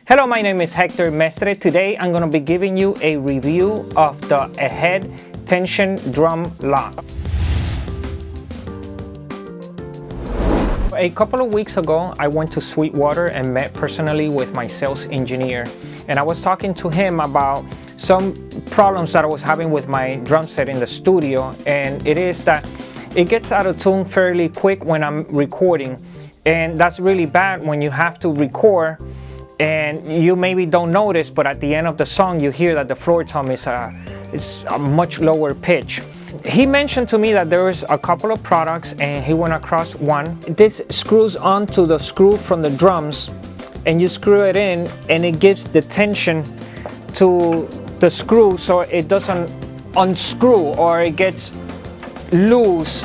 Hello, my name is Hector Mestre. Today I'm going to be giving you a review of the Ahead Tension Drum Lock. A couple of weeks ago, I went to Sweetwater and met personally with my sales engineer. And I was talking to him about some problems that I was having with my drum set in the studio. And it is that it gets out of tune fairly quick when I'm recording. And that's really bad when you have to record and you maybe don't notice, but at the end of the song you hear that the floor tom is a much lower pitch. He mentioned to me that there is a couple of products and he went across one. This screws onto the screw from the drums and you screw it in and it gives the tension to the screw so it doesn't unscrew or it gets loose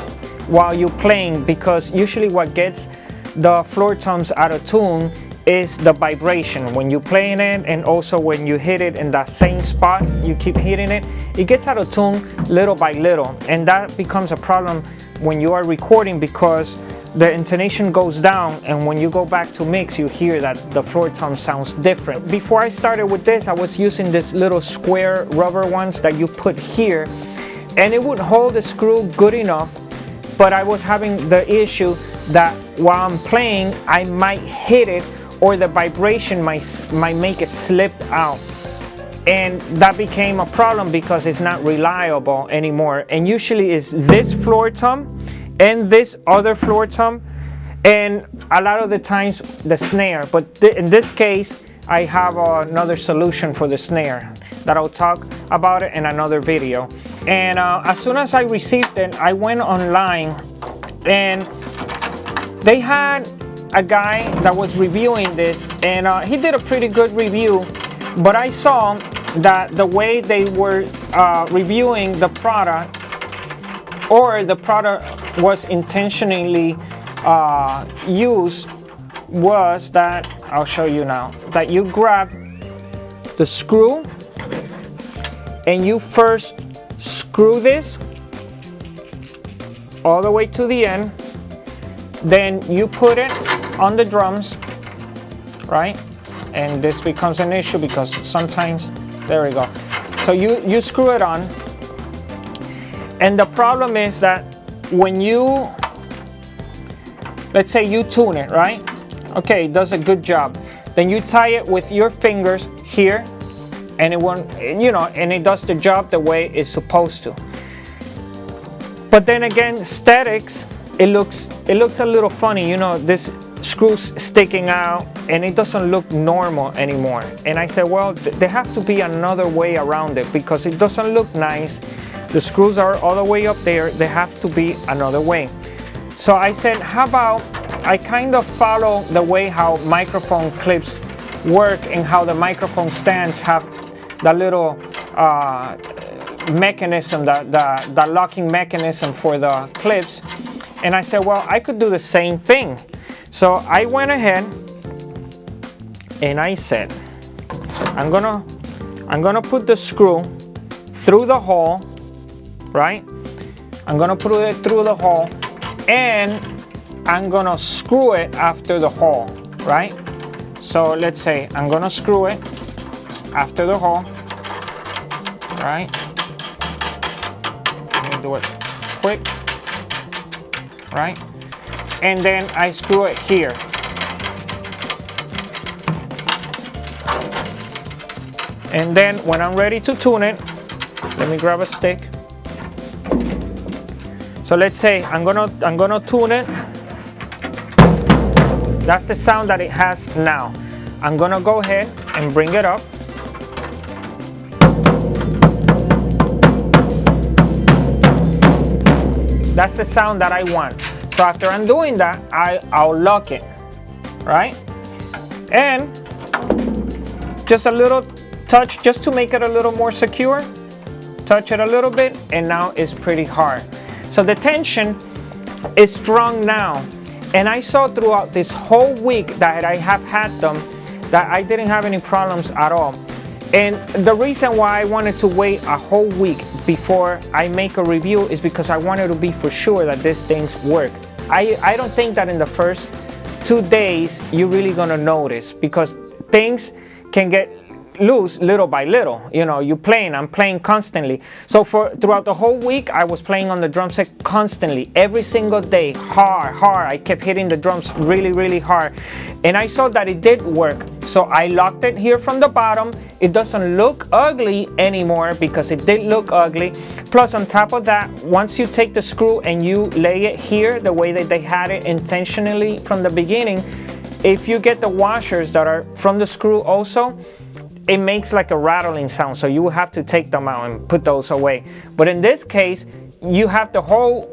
while you're playing, because usually what gets the floor toms out of tune is the vibration when you're playing it, and also when you hit it in that same spot, you keep hitting it, it gets out of tune little by little, and that becomes a problem when you are recording because the intonation goes down, and when you go back to mix you hear that the floor tom sounds different. Before I started with this, I was using this little square rubber ones that you put here, and it would hold the screw good enough, but I was having the issue that while I'm playing I might hit it or the vibration might make it slip out, and that became a problem because it's not reliable anymore. And usually it's this floor tom and this other floor tom, and a lot of the times the snare, but in this case I have another solution for the snare that I'll talk about it in another video. And as soon as I received it, I went online and they had a guy that was reviewing this, and he did a pretty good review, but I saw that the way they were reviewing the product, or the product was intentionally used, was that, I'll show you now, that you grab the screw and you first screw this all the way to the end, then you put it on the drums, right? And this becomes an issue because sometimes, there we go. So you screw it on, and the problem is that when you, let's say you tune it, right? Okay, it does a good job. Then you tie it with your fingers here, and it won't, and it does the job the way it's supposed to. But then again, statics, it looks a little funny, this screws sticking out, and it doesn't look normal anymore. And I said, well, there have to be another way around it because it doesn't look nice. The screws are all the way up there. There have to be another way. So I said, how about I kind of follow the way how microphone clips work and how the microphone stands have the little mechanism, the locking mechanism for the clips. And I said, well, I could do the same thing. So I went ahead and I said, I'm gonna put the screw through the hole, right? I'm gonna put it through the hole, and I'm gonna screw it after the hole, right? So let's say I'm gonna screw it after the hole, right? Let me do it quick, right? And then I screw it here. And then when I'm ready to tune it, let me grab a stick. So let's say I'm gonna tune it. That's the sound that it has now. I'm gonna go ahead and bring it up. That's the sound that I want. So after I'm doing that, I'll lock it, right? And just a little touch, just to make it a little more secure. Touch it a little bit, and now it's pretty hard. So the tension is strong now. And I saw throughout this whole week that I have had them, that I didn't have any problems at all. And the reason why I wanted to wait a whole week before I make a review is because I wanted to be for sure that these things work. I don't think that in the first 2 days you're really gonna notice, because things can get loose little by little. You know, I'm playing constantly. So throughout the whole week, I was playing on the drum set constantly, every single day, hard. I kept hitting the drums really hard, and I saw that it did work. So I locked it here from the bottom. It doesn't look ugly anymore because it did look ugly. Plus, on top of that, once you take the screw and you lay it here the way that they had it intentionally from the beginning, if you get the washers that are from the screw also, it makes like a rattling sound, so you will have to take them out and put those away. But in this case, you have the whole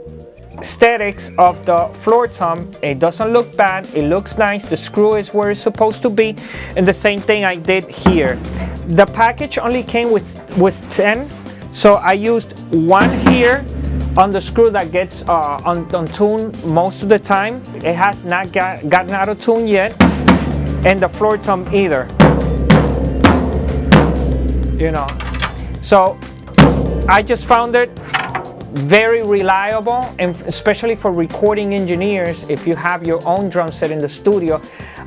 aesthetics of the floor tom. It doesn't look bad, it looks nice, the screw is where it's supposed to be, and the same thing I did here. The package only came with 10, so I used one here on the screw that gets on tune most of the time. It has not gotten out of tune yet, and the floor tom either. You know, so I just found it very reliable, and especially for recording engineers, if you have your own drum set in the studio,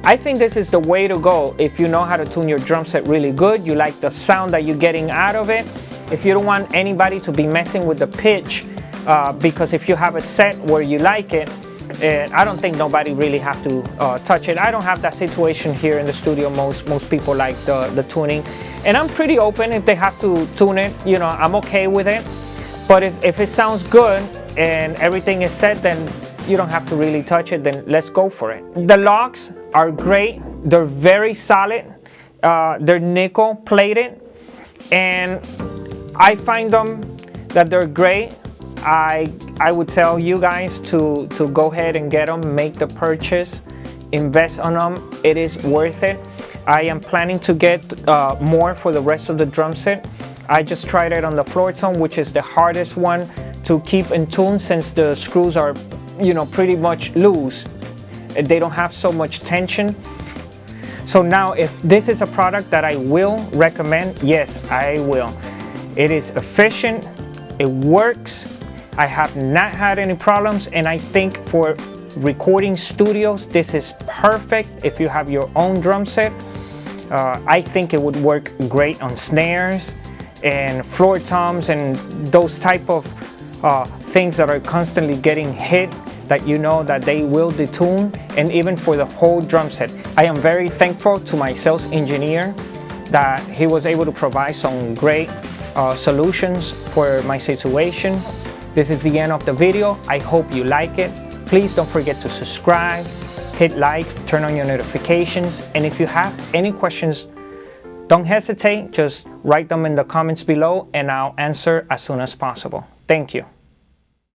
I think this is the way to go. If you know how to tune your drum set really good, you like the sound that you're getting out of it, if you don't want anybody to be messing with the pitch, because if you have a set where you like it, I don't think nobody really have to touch it. I don't have that situation here in the studio. Most people like the tuning, and I'm pretty open. If they have to tune it, you know, I'm okay with it. But if it sounds good and everything is set, then you don't have to really touch it. Then let's go for it. The locks are great. They're very solid. They're nickel plated, and I find them that they're great. I would tell you guys to go ahead and get them, make the purchase, invest on them. It is worth it. I am planning to get more for the rest of the drum set. I just tried it on the floor tom, which is the hardest one to keep in tune since the screws are, you know, pretty much loose. They don't have so much tension. So now, if this is a product that I will recommend, yes, I will. It is efficient, it works. I have not had any problems, and I think for recording studios, this is perfect. If you have your own drum set, I think it would work great on snares and floor toms and those type of things that are constantly getting hit, that you know that they will detune, and even for the whole drum set. I am very thankful to my sales engineer that he was able to provide some great solutions for my situation. This is the end of the video. I hope you like it. Please don't forget to subscribe, hit like, turn on your notifications, and if you have any questions, don't hesitate, just write them in the comments below and I'll answer as soon as possible. Thank you.